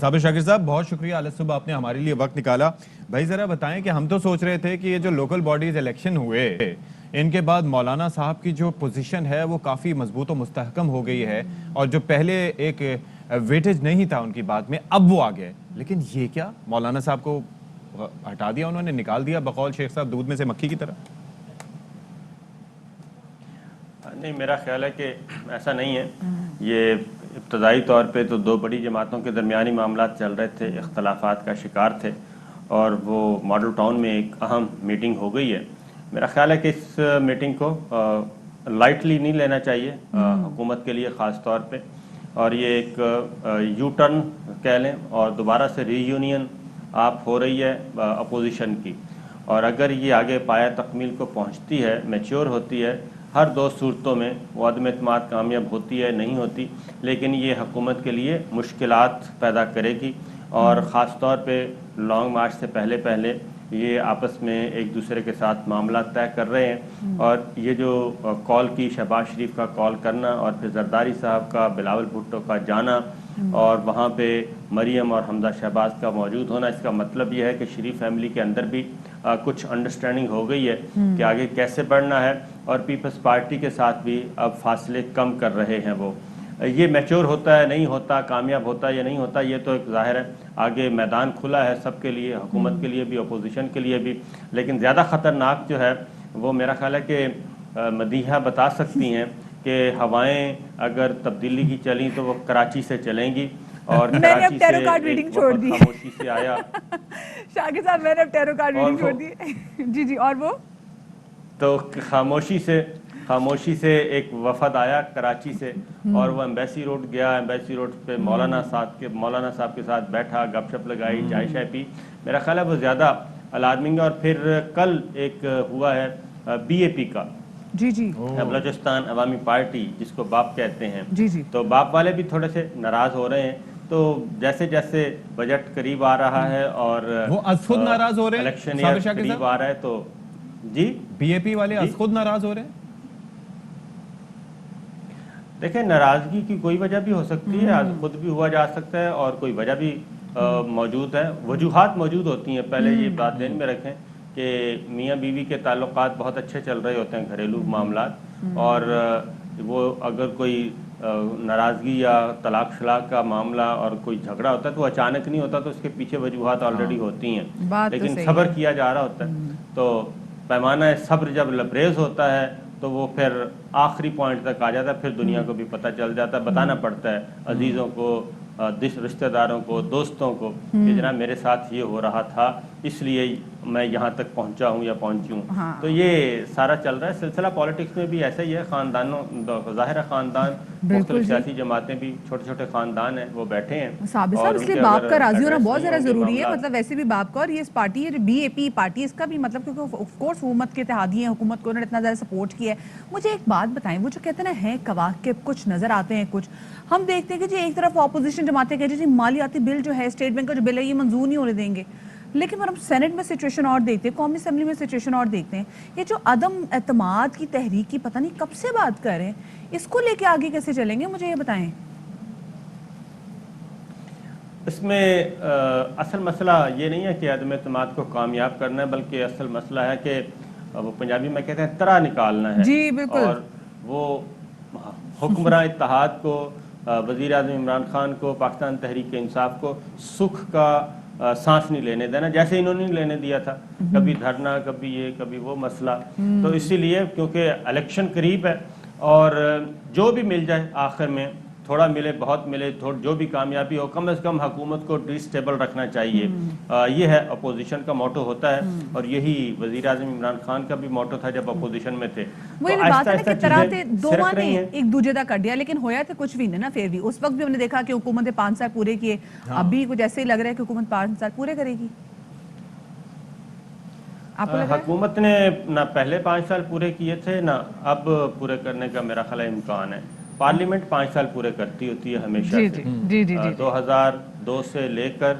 صابر شاکر صاحب, بہت شکریہ, آج صبح آپ نے ہمارے لیے وقت نکالا. بھائی ذرا بتائیں کہ ہم تو سوچ رہے تھے کہ یہ جو لوکل باڈیز الیکشن ہوئے ان کے بعد مولانا صاحب کی جو پوزیشن ہے وہ کافی مضبوط و مستحکم ہو گئی ہے, اور جو پہلے ایک ویٹیج نہیں تھا ان کی بات میں اب وہ آ گئے. لیکن یہ کیا, مولانا صاحب کو ہٹا دیا انہوں نے, نکال دیا بقول شیخ صاحب دودھ میں سے مکھی کی طرح؟ نہیں, میرا خیال ہے کہ ایسا نہیں ہے. یہ ابتدائی طور پہ تو دو بڑی جماعتوں کے درمیانی معاملات چل رہے تھے, اختلافات کا شکار تھے, اور وہ ماڈل ٹاؤن میں ایک اہم میٹنگ ہو گئی ہے. میرا خیال ہے کہ اس میٹنگ کو لائٹلی نہیں لینا چاہیے حکومت کے لیے خاص طور پہ, اور یہ ایک یو ٹرن کہہ لیں, اور دوبارہ سے ری یونین آپ ہو رہی ہے اپوزیشن کی. اور اگر یہ آگے پایہ تکمیل کو پہنچتی ہے, میچور ہوتی ہے, ہر دو صورتوں میں وہ عدم اعتماد کامیاب ہوتی ہے نہیں ہوتی, لیکن یہ حکومت کے لیے مشکلات پیدا کرے گی. اور خاص طور پہ لانگ مارچ سے پہلے یہ آپس میں ایک دوسرے کے ساتھ معاملات طے کر رہے ہیں, اور یہ جو کال کی شہباز شریف کا کال کرنا, اور پھر زرداری صاحب کا بلاول بھٹو کا جانا, اور وہاں پہ مریم اور حمزہ شہباز کا موجود ہونا, اس کا مطلب یہ ہے کہ شریف فیملی کے اندر بھی کچھ انڈرسٹینڈنگ ہو گئی ہے کہ آگے کیسے بڑھنا ہے, اور پیپلز پارٹی کے ساتھ بھی اب فاصلے کم کر رہے ہیں وہ. یہ میچور ہوتا ہے نہیں ہوتا, کامیاب ہوتا ہے یا نہیں ہوتا, یہ تو ایک ظاہر ہے آگے میدان کھلا ہے سب کے لیے, حکومت کے لیے بھی, اپوزیشن کے لیے بھی. لیکن زیادہ خطرناک جو ہے وہ میرا خیال ہے کہ مدیحہ بتا سکتی ہیں کہ ہوائیں اگر تبدیلی کی چلیں تو وہ کراچی سے چلیں گی, اور کراچی سے ایک وفد خاموشی سے آیا. شاکر صاحب, میں نے اب ٹیرو کارڈ ریڈنگ چھوڑ دی. جی جی, اور وہ تو خاموشی سے ایک وفد آیا کراچی سے, اور وہ ایمبیسی روڈ گیا. ایمبیسی روڈ پہ مولانا صاحب کے ساتھ بیٹھا, گپ شپ لگائی, چائے شائے پی. میرا خیال ہے وہ زیادہ الادمنگ. اور پھر کل ایک ہوا ہے بی اے پی کا, جی جی, بلوچستان عوامی پارٹی جس کو باپ کہتے ہیں, جی جی, تو باپ والے بھی تھوڑے سے ناراض ہو رہے ہیں. تو جیسے جیسے بجٹ قریب آ رہا ہے اور وہ از خود ناراض ہو رہے ہیں, الیکشن ایئر قریب آ رہا ہے, تو جی بی اے پی والے از خود ناراض ہو رہے ہیں. دیکھیں ناراضگی کی کوئی وجہ بھی ہو سکتی ہے, خود بھی ہوا جا سکتا ہے اور کوئی وجہ بھی موجود ہے, وجوہات موجود ہوتی ہیں. پہلے یہ بات ذہن میں رکھیں کہ میاں بیوی کے تعلقات بہت اچھے چل رہے ہوتے ہیں, گھریلو معاملات, اور وہ اگر کوئی ناراضگی یا طلاق شلاق کا معاملہ اور کوئی جھگڑا ہوتا ہے تو وہ اچانک نہیں ہوتا, تو اس کے پیچھے وجوہات آلریڈی ہوتی ہیں, لیکن صبر کیا جا رہا ہوتا ہے. تو پیمانہ صبر جب لبریز ہوتا ہے تو وہ پھر آخری پوائنٹ تک آ جاتا ہے, پھر دنیا کو بھی پتہ چل جاتا ہے, بتانا پڑتا ہے عزیزوں کو, رشتہ داروں کو, دوستوں کو کہ جناب میرے ساتھ یہ ہو رہا تھا, اس لیے میں یہاں تک پہنچا ہوں یا پہنچی ہوں. تو یہ سارا چل رہا ہے سلسلہ. پالیٹکس میں بھی ایسا ہی ہے, خاندانوں, ظاہر خاندان, مختلف سیاسی جماعتیں بھی چھوٹے چھوٹے خاندان ہیں, وہ بیٹھے ہیں. صاحب صاحب اس لیے باپ کا راضی ہونا بہت زیادہ ضروری ہے, مطلب ویسے بھی باپ کا, اور یہ اس پارٹی ہے بی اے پی پارٹی, اس کا بھی مطلب کیونکہ آف کورس حکومت کے اتحادی ہیں, حکومت کو انہوں نے اتنا زیادہ سپورٹ کیا ہے. مجھے ایک بات بتائیں, وہ جو کہتے ہیں نا ہیں کواکب, کچھ نظر آتے ہیں, کچھ ہم دیکھتے ہیں کہ جی ایک طرف اپوزیشن جماعتیں کہتے ہیں جی مالیاتی بل جو ہے, اسٹیٹ بینک کا جو بل ہے یہ منظور نہیں ہونے دیں گے, لیکن ہم سینٹ میں سچویشن اور دیکھتے ہیں, قومی اسمبلی میں سچویشن اور دیکھتے ہیں. یہ جو عدم اعتماد کی تحریک کی پتہ نہیں کب سے بات کر رہے ہیں, اس کو لے کے آگے کیسے چلیں گے, مجھے یہ بتائیں. اس میں اصل مسئلہ یہ نہیں ہے کہ عدم اعتماد کو کامیاب کرنا ہے, بلکہ اصل مسئلہ ہے کہ وہ پنجابی میں کہتے ہیں طرح نکالنا ہے. جی بالکل. اور وہ حکمراں اتحاد کو, وزیر اعظم عمران خان کو, پاکستان تحریک انصاف کو سکھ کا سانس نہیں لینے دینا, جیسے انہوں نے نہیں لینے دیا تھا, کبھی دھرنا, کبھی یہ, کبھی وہ مسئلہ. تو اسی لیے کیونکہ الیکشن قریب ہے اور جو بھی مل جائے آخر میں, تھوڑا ملے بہت ملے, جو بھی کامیابی ہو, کم از کم حکومت کو ڈی اسٹیبل رکھنا چاہیے. یہ ہے اپوزیشن کا موٹو ہوتا ہے, اور یہی وزیر اعظم عمران خان کا بھی موٹو تھا جب اپوزیشن میں تھے. وہی بات ہے کہ طرح سے دوواں نے ایک دوجے دا کر دیا, لیکن ہویا تو کچھ بھی نہیں نا. پھر بھی اس وقت بھی ہم نے دیکھا کہ حکومت نے 5 سال پورے کیے, اب بھی کچھ ایسے ہی لگ رہا ہے کہ حکومت 5 سال پورے کرے گی. حکومت نے نہ پہلے 5 سال پورے کیے تھے, نہ اب پورے کرنے کا میرا خیال امکان ہے. پارلیمنٹ 5 سال پورے کرتی ہوتی ہے ہمیشہ سے, 2002 سے لے کر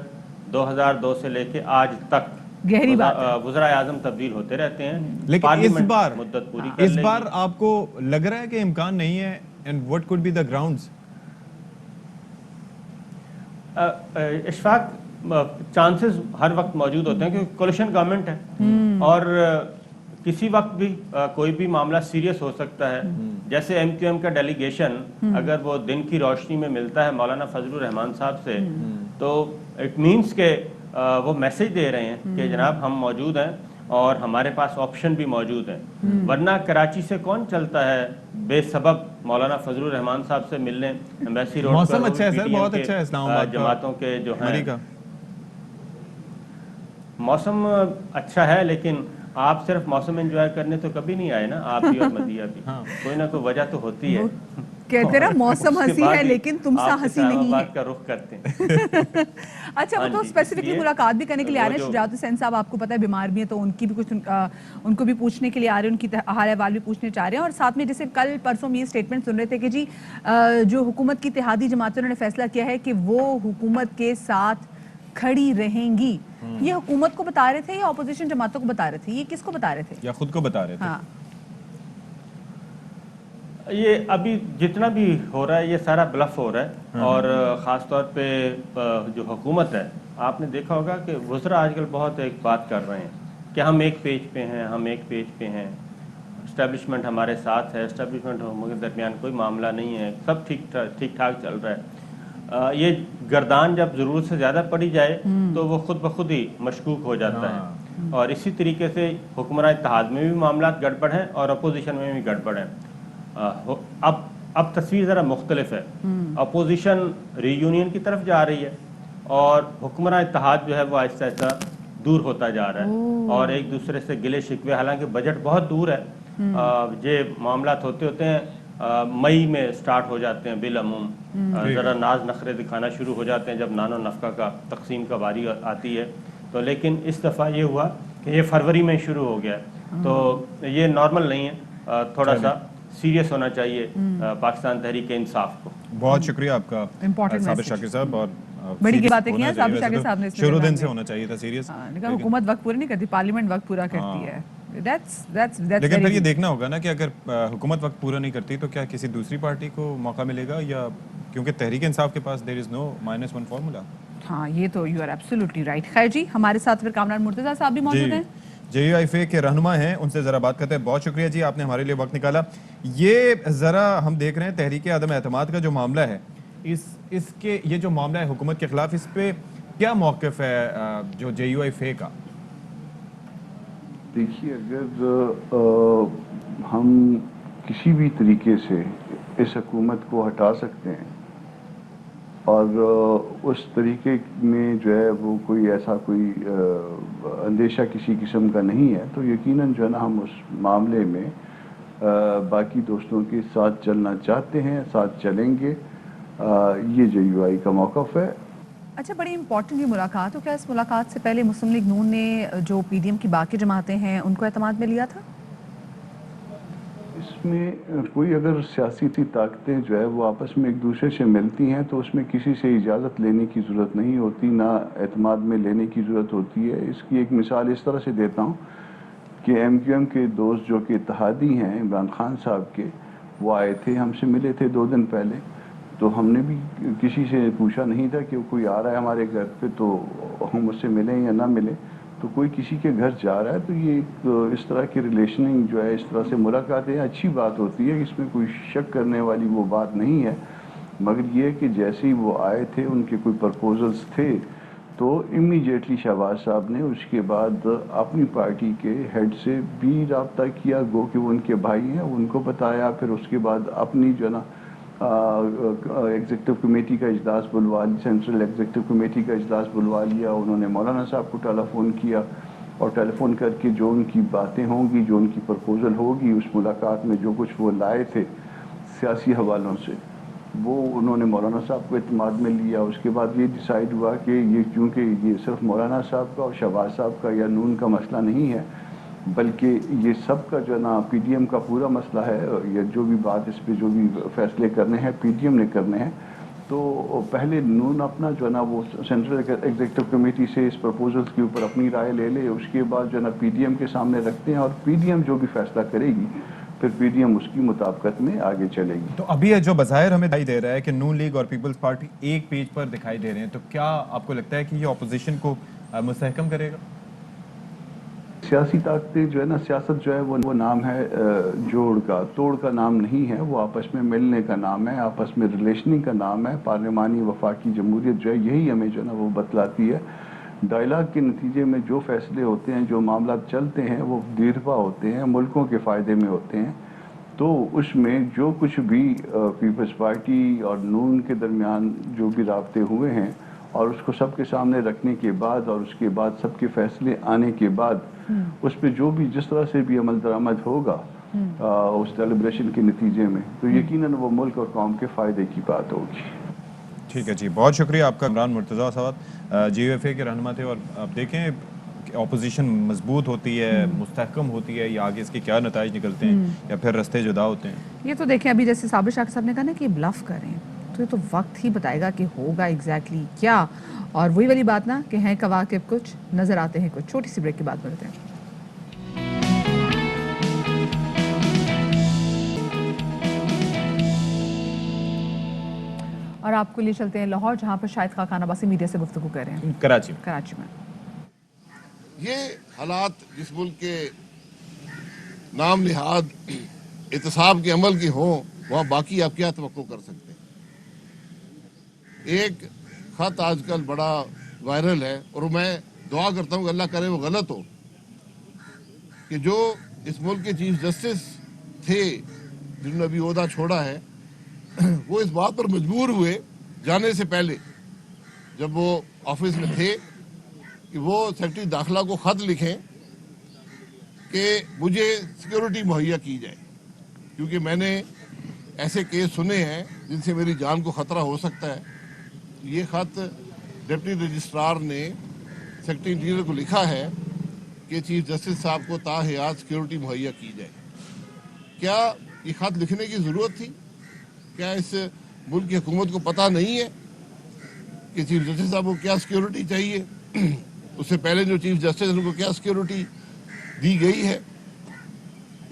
2002 سے لے کے آج تک گہری بات وزرائے اعظم تبدیل ہوتے رہتے ہیں. لیکن مدت پوری کر اس بار آپ کو لگ رہا ہے کہ امکان نہیں ہے, and what could be the grounds? Ashfaq, chances ہر وقت موجود ہوتے ہیں کیونکہ کولیشن گورنمنٹ ہے, اور کسی وقت بھی کوئی بھی معاملہ سیریس ہو سکتا ہے. جیسے ایم کیو ایم کا ڈیلیگیشن اگر وہ دن کی روشنی میں ملتا ہے مولانا فضل الرحمان صاحب سے, تو اٹ مینس کہ وہ میسج دے رہے ہیں کہ جناب ہم موجود ہیں اور ہمارے پاس آپشن بھی موجود ہیں. ورنہ کراچی سے کون چلتا ہے بے سبب مولانا فضل الرحمان صاحب سے ملنے ایمبیسی روڈ پر. موسم اچھا ہے سر, بہت اچھا ہے اسلام آباد کا, جماعتوں کے جو ہیں موسم اچھا ہے, لیکن آپ صرف موسم انجوائے کرنے تو کبھی نہیں آئے نا, آپ بھی اور مدیہ بھی. کوئی نہ کوئی وجہ تو ہوتی ہے. کہتے ہیں موسم ہنسی ہے لیکن تم سا ہنسی نہیں ہے. کا رخ کرتے ہیں. اچھا, وہ تو اسپیسیفکلی ملاقات بھی کرنے کے لیے آ رہے ہیں. شجاعت حسین صاحب آپ کو پتہ ہے بیمار بھی ہیں, تو ان کی بھی کچھ ان کو بھی پوچھنے کے لیے آ رہے ہیں, ان کی حال احوال بھی پوچھنے چاہ رہے ہیں. اور ساتھ میں جیسے کل پرسوں میں یہ اسٹیٹمنٹ سن رہے تھے کہ جی جو حکومت کی اتحادی جماعتوں نے فیصلہ کیا ہے کہ وہ حکومت کے ساتھ کھڑی رہیں گی. یہ حکومت کو بتا رہے تھے یا اپوزیشن جماعتوں کو بتا رہے تھے, یہ کس کو بتا رہے تھے یا خود کو بتا رہے تھے؟ یہ ابھی جتنا بھی ہو رہا ہے یہ سارا بلف ہو رہا ہے. اور خاص طور پہ جو حکومت ہے, آپ نے دیکھا ہوگا کہ وزراء آج کل بہت ایک بات کر رہے ہیں کہ ہم ایک پیج پہ ہیں, ہم ایک پیج پہ ہیں, اسٹیبلشمنٹ ہمارے ساتھ ہے, اسٹیبلشمنٹ کے درمیان کوئی معاملہ نہیں ہے, سب ٹھیک ٹھاک چل رہا ہے. یہ گردان جب ضرورت سے زیادہ پڑی جائے تو وہ خود بخود ہی مشکوک ہو جاتا ہے. اور اسی طریقے سے حکمراں اتحاد میں بھی معاملات گڑبڑ ہیں اور اپوزیشن میں بھی گڑبڑ ہیں. اب تصویر ذرا مختلف ہے. اپوزیشن ری یونین کی طرف جا رہی ہے اور حکمراں اتحاد جو ہے وہ آہستہ آہستہ دور ہوتا جا رہا ہے, اور ایک دوسرے سے گلے شکوے, حالانکہ بجٹ بہت دور ہے, یہ معاملات ہوتے ہوتے ہیں مئی میں سٹارٹ ہو جاتے ہیں بالعموم. ذرا ناز نخرے دکھانا شروع ہو جاتے ہیں جب نان و نفقہ کا تقسیم کا باری آتی ہے. تو لیکن اس دفعہ یہ ہوا کہ یہ فروری میں شروع ہو گیا, تو یہ نارمل نہیں ہے, تھوڑا سا سیریس ہونا چاہیے پاکستان تحریک انصاف کو. بہت شکریہ آپ کا ثابت شاکر صاحب, اور بڑی باتیں کی ہیں ثابت شاکر صاحب نے. شروع دن سے ہونا چاہیے تھا سیریس. حکومت وقت پورا نہیں کرتی, پارلیمنٹ وقت پورا کرتی ہے. لیکن پھر یہ دیکھنا ہوگا نا کہ اگر حکومت وقت پورا نہیں کرتی تو کیا کسی دوسری پارٹی کو موقع ملے گا، یا کیونکہ تحریک انصاف کے پاس دیر از نو -1 فارمولا. ہاں یہ تو یو آر ایبسولوٹلی رائٹ. خیر جی، ہمارے ساتھ پھر کامران مرتضیٰ صاحب بھی موجود ہیں، JUIF کے رہنما ہیں، ان سے ذرا بات کرتے ہیں. بہت شکریہ جی، آپ نے ہمارے لیے وقت نکالا. یہ ذرا ہم دیکھ رہے ہیں تحریک عدم اعتماد کا جو معاملہ ہے، اس کے یہ جو معاملہ ہے حکومت کے خلاف، اس پہ کیا موقف ہے جو JUIF کا؟ دیکھیے، اگر ہم کسی بھی طریقے سے اس حکومت کو ہٹا سکتے ہیں اور اس طریقے میں جو ہے وہ کوئی ایسا کوئی اندیشہ کسی قسم کا نہیں ہے، تو یقیناً جو ہے نا ہم اس معاملے میں باقی دوستوں کے ساتھ چلنا چاہتے ہیں، ساتھ چلیں گے. یہ JUI کا موقف ہے. اچھا، بڑی امپورٹنٹ یہ ملاقات ہو، کیا اس ملاقات سے پہلے مسلم لیگ نون نے جو PDM کی باقی جماعتیں ہیں ان کو اعتماد میں لیا تھا؟ اس میں کوئی اگر سیاسی طاقتیں جو ہے وہ آپس میں ایک دوسرے سے ملتی ہیں تو اس میں کسی سے اجازت لینے کی ضرورت نہیں ہوتی، نہ اعتماد میں لینے کی ضرورت ہوتی ہے. اس کی ایک مثال اس طرح سے دیتا ہوں کہ MQM کے دوست جو کہ اتحادی ہیں عمران خان صاحب کے، وہ آئے تھے، ہم سے ملے تھے 2 دن پہلے. تو ہم نے بھی کسی سے پوچھا نہیں تھا کہ کوئی آ رہا ہے ہمارے گھر پہ تو ہم اس سے ملیں یا نہ ملیں. تو کوئی کسی کے گھر جا رہا ہے تو یہ اس طرح کی ریلیشننگ جو ہے، اس طرح سے ملاقاتیں اچھی بات ہوتی ہے، اس میں کوئی شک کرنے والی وہ بات نہیں ہے. مگر یہ کہ جیسے ہی وہ آئے تھے، ان کے کوئی پرپوزلز تھے، تو امیڈیٹلی شہباز صاحب نے اس کے بعد اپنی پارٹی کے ہیڈ سے بھی رابطہ کیا، گو کہ وہ ان کے بھائی ہیں، ان کو بتایا. پھر اس کے بعد اپنی جو ہے نا ایگزیکٹو کمیٹی کا اجلاس بلوا لیا، سینٹرل ایگزیکٹو کمیٹی کا اجلاس بلوا لیا. انہوں نے مولانا صاحب کو ٹیلی فون کیا اور ٹیلی فون کر کے جو ان کی باتیں ہوں گی، جو ان کی پرپوزل ہوگی اس ملاقات میں، جو کچھ وہ لائے تھے سیاسی حوالوں سے، وہ انہوں نے مولانا صاحب کو اعتماد میں لیا. اس کے بعد یہ ڈیسائیڈ ہوا کہ یہ کیونکہ یہ صرف مولانا صاحب کا اور شہباز صاحب کا یا نون کا مسئلہ نہیں ہے، بلکہ یہ سب کا جو ہے نا PDM کا پورا مسئلہ ہے. یا جو بھی بات اس پہ جو بھی فیصلے کرنے ہیں PDM نے کرنے ہیں، تو پہلے نون اپنا جو ہے نا وہ سینٹرل ایگزیکٹو کمیٹی سے اس پرپوزلز کے اوپر اپنی رائے لے لے. اس کے بعد جو ہے نا PDM کے سامنے رکھتے ہیں اور PDM جو بھی فیصلہ کرے گی پھر PDM اس کی مطابقت میں آگے چلے گی. تو ابھی جو بظاہر ہمیں دکھائی دے رہا ہے کہ نون لیگ اور پیپلز پارٹی ایک پیج پر دکھائی دے رہے ہیں، تو کیا آپ کو لگتا ہے کہ یہ اپوزیشن کو مستحکم کرے گا؟ سیاسی طاقتیں جو ہے نا، سیاست جو ہے وہ نام ہے جوڑ کا، توڑ کا نام نہیں ہے. وہ آپس میں ملنے کا نام ہے، آپس میں ریلیشننگ کا نام ہے. پارلیمانی وفاقی جمہوریت جو ہے یہی ہمیں جو ہے نا وہ بتلاتی ہے. ڈائلاگ کے نتیجے میں جو فیصلے ہوتے ہیں، جو معاملات چلتے ہیں، وہ دیرپا ہوتے ہیں، ملکوں کے فائدے میں ہوتے ہیں. تو اس میں جو کچھ بھی پیپلز پارٹی اور نون کے درمیان جو بھی رابطے ہوئے ہیں، اور اس کو سب کے سامنے رکھنے کے بعد اور اس کے بعد سب کے فیصلے آنے کے بعد اس پہ جو بھی جس طرح سے بھی عمل درآمد ہوگا اس ڈیلیبریشن کے نتیجے میں، تو یقیناً وہ ملک اور قوم کے فائدے کی بات ہوگی. ٹھیک ہے جی، بہت شکریہ آپ کا. کامران مرتضیٰ صاحب JUIF کے رہنما تھے. اور آپ دیکھیں اپوزیشن مضبوط ہوتی ہے، مستحکم ہوتی ہے، یا آگے اس کے کیا نتائج نکلتے ہیں، یا پھر رستے جدا ہوتے ہیں. یہ تو دیکھیں، ابھی جیسے صابر شاہ صاحب نے کہا نا کہ بلف کریں، تو یہ تو وقت ہی بتائے گا کہ ہوگا ایگزیکٹلی کیا. اور وہی والی بات نا کہ ہیں کواکب کچھ، نظر آتے ہیں کچھ. چھوٹی سی بریک کے بعد ملتے ہیں. اور آپ کو لیے چلتے ہیں لاہور، جہاں پر شاہد خاقان عباسی میڈیا سے گفتگو کر رہے ہیں. کراچی میں یہ حالات جس ملک کے نام نہاد احتساب کے عمل کے ہوں، وہاں باقی آپ کیا توقع کر سکتے ہیں. ایک خط آج کل بڑا وائرل ہے، اور میں دعا کرتا ہوں کہ اللہ کرے وہ غلط ہو، کہ جو اس ملک کے چیف جسٹس تھے جنہوں نے ابھی عہدہ چھوڑا ہے، وہ اس بات پر مجبور ہوئے جانے سے پہلے، جب وہ آفس میں تھے، کہ وہ سیکرٹری داخلہ کو خط لکھیں کہ مجھے سیکیورٹی مہیا کی جائے، کیونکہ میں نے ایسے کیس سنے ہیں جن سے میری جان کو خطرہ ہو سکتا ہے. یہ خط ڈپٹی رجسٹرار نے سیکرٹری انٹیریئر کو لکھا ہے کہ چیف جسٹس صاحب کو تاحیات سیکیورٹی مہیا کی جائے. کیا یہ خط لکھنے کی ضرورت تھی؟ کیا اس ملک کی حکومت کو پتہ نہیں ہے کہ چیف جسٹس صاحب کو کیا سیکیورٹی چاہیے؟ اس سے پہلے جو چیف جسٹس ان کو کیا سیکیورٹی دی گئی ہے؟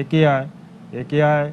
AKI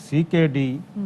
CKD,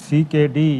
CKD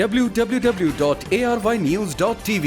www.arYnews.tv।